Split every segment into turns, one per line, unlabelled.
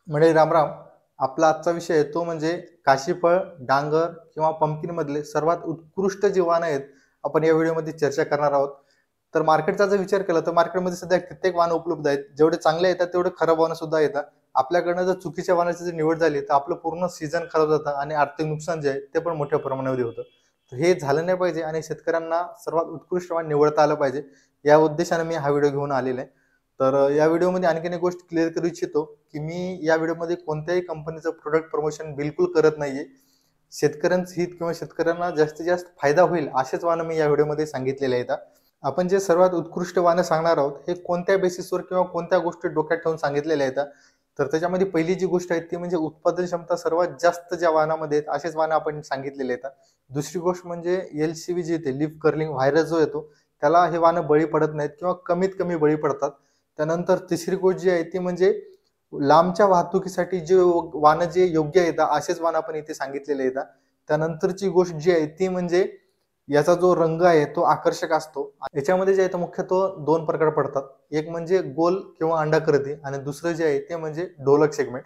म्हणजे रामराम. आपला आजचा विषय आहे तो म्हणजे काशीफळ, डांगर किंवा पंपकिन मधले सर्वात उत्कृष्ट जे वाण आहेत, आपण या व्हिडिओमध्ये चर्चा करणार आहोत. तर मार्केटचा जर विचार केला तर मार्केटमध्ये सध्या कित्येक वाहनं उपलब्ध आहेत. जेवढे चांगले येतात तेवढे खराब वाहनं सुद्धा येतात. आपल्याकडनं जर चुकीच्या वाहनाची जर निवड झाली तर आपलं पूर्ण सीझन खराब जातं आणि आर्थिक नुकसान जे आहे ते पण मोठ्या प्रमाणामध्ये होतं. तर हे झालं नाही पाहिजे आणि शेतकऱ्यांना सर्वात उत्कृष्ट वाण निवडता आलं पाहिजे. या उद्देशाने मी हा व्हिडिओ घेऊन आलेला आहे. तर या व्हिडिओमध्ये आणखीन एक गोष्ट क्लिअर करू इच्छितो, की मी या व्हिडिओमध्ये कोणत्याही कंपनीचं प्रोडक्ट प्रमोशन बिलकुल करत नाहीये. शेतकऱ्यांचं हित किंवा शेतकऱ्यांना जास्तीत जास्त फायदा होईल असेच वाहनं मी या व्हिडिओमध्ये सांगितलेले आहेत. आपण जे सर्वात उत्कृष्ट वाहनं सांगणार आहोत, हे कोणत्या बेसिसवर किंवा कोणत्या गोष्टी डोक्यात ठेवून सांगितलेले आहेत. तर त्याच्यामध्ये पहिली जी गोष्ट आहे ती म्हणजे उत्पादन क्षमता सर्वात जास्त ज्या वाहनामध्ये आहेत असेच वाहनं आपण सांगितलेले आहेत. दुसरी गोष्ट म्हणजे LCV जे येते, लीफ कर्लिंग व्हायरस जो येतो, त्याला हे वाहनं बळी पडत नाहीत किंवा कमीत कमी बळी पडतात. त्यानंतर तिसरी गोष्ट जी आहे ती म्हणजे लांबच्या वाहतुकीसाठी जे वाहनं जे योग्य आहेत असेच वाहनं आपण इथे सांगितलेले आहेत. त्यानंतरची गोष्ट जी आहे ती म्हणजे याचा जो रंग आहे तो आकर्षक असतो. याच्यामध्ये जे आहे ते मुख्यतः दोन प्रकार पडतात. एक म्हणजे गोल किंवा अंडाकृती आणि दुसरं जे आहे ते म्हणजे ढोलक सेगमेंट.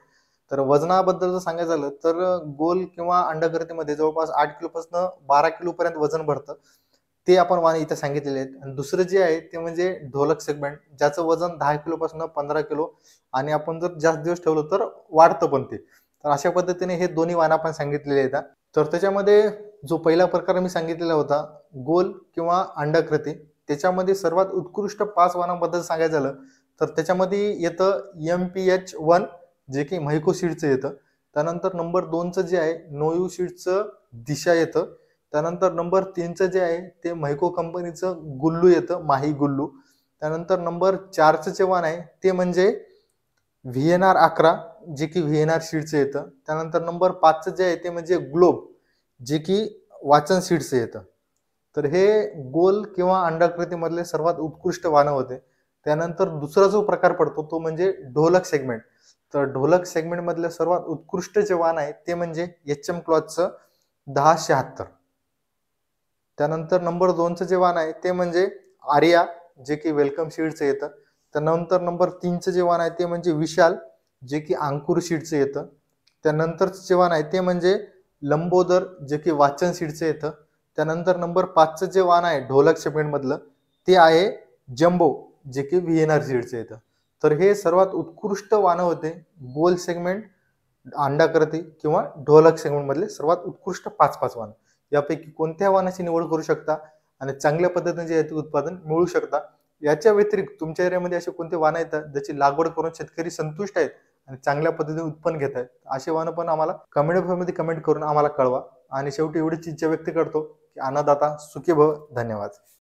तर वजनाबद्दल जर सांगायचं झालं तर गोल किंवा अंडाकृतीमध्ये जवळपास 8 किलोपासून 12 किलो पर्यंत वजन भरतं. ते आपण वाहन इथे सांगितलेले आहेत. आणि दुसरं जे आहे ते म्हणजे ढोलक सेगमेंट, ज्याचं वजन 10 किलोपासून 15 किलो आणि आपण जर जास्त दिवस ठेवलं तर वाढतं पण ते. तर अशा पद्धतीने हे दोन्ही वाहन आपण सांगितलेले आहेत. तर त्याच्यामध्ये जो पहिला प्रकार मी सांगितलेला होता, गोल किंवा अंडाकृती, त्याच्यामध्ये सर्वात उत्कृष्ट 5 वाहनांबद्दल सांगायचं झालं तर त्याच्यामध्ये येतं MPH1, जे की म्हैको सीडचं येतं. त्यानंतर नंबर 2चं जे आहे नोयू सीडचं दिशा येतं. त्यानंतर नंबर 3चं जे आहे ते म्हैको कंपनीचं गुल्लू येतं, माही गुल्लू. त्यानंतर नंबर 4चं जे वाहन आहे ते म्हणजे VNR11, जे की VNR सीडचं येतं. त्यानंतर नंबर 5चं जे आहे ते म्हणजे ग्लोब, जे की वाचन सीडचं येतं. तर हे गोल किंवा अंडाकृतीमधले सर्वात उत्कृष्ट वाहनं होते. त्यानंतर दुसरा जो प्रकार पडतो तो म्हणजे ढोलक सेगमेंट. तर ढोलक सेगमेंट मधलं सर्वात उत्कृष्ट जे वाहन आहे ते म्हणजे HM क्लॉथचं 1076. त्यानंतर नंबर 2चं जे वाहन आहे ते म्हणजे आर्या, जे की वेलकम सीडचं येतं. त्यानंतर नंबर 3चं जे वाहन आहे ते म्हणजे विशाल, जे की अंकुर सीडचं येतं. त्यानंतरचं जे वाहन आहे ते म्हणजे लंबोदर, जे की वाचन सीडचं येतं. त्यानंतर नंबर 5चं जे वाहन आहे ढोलक सेगमेंटमधलं ते आहे जम्बो, जे की VNR सीडचं येतं. तर हे सर्वात उत्कृष्ट वाहनं होते गोल सेगमेंट, अंडाकृती किंवा ढोलक सेगमेंट मधले सर्वात उत्कृष्ट 5-5 वाहनं. यापैकी कोणत्या वाहनाची निवड करू शकता आणि चांगल्या पद्धतीने जे आहे ते उत्पादन मिळू शकता. याच्या व्यतिरिक्त तुमच्या एरियामध्ये असे कोणते वाहनं येतात ज्याची लागवड करून शेतकरी संतुष्ट आहेत आणि चांगल्या पद्धतीने उत्पन्न घेत आहेत, असे वाहनं पण आम्हाला कमेंट बॉक्समध्ये कमेंट करून आम्हाला कळवा. आणि शेवटी एवढीच इच्छा व्यक्त करतो की अन्नदाता सुखी भव. धन्यवाद.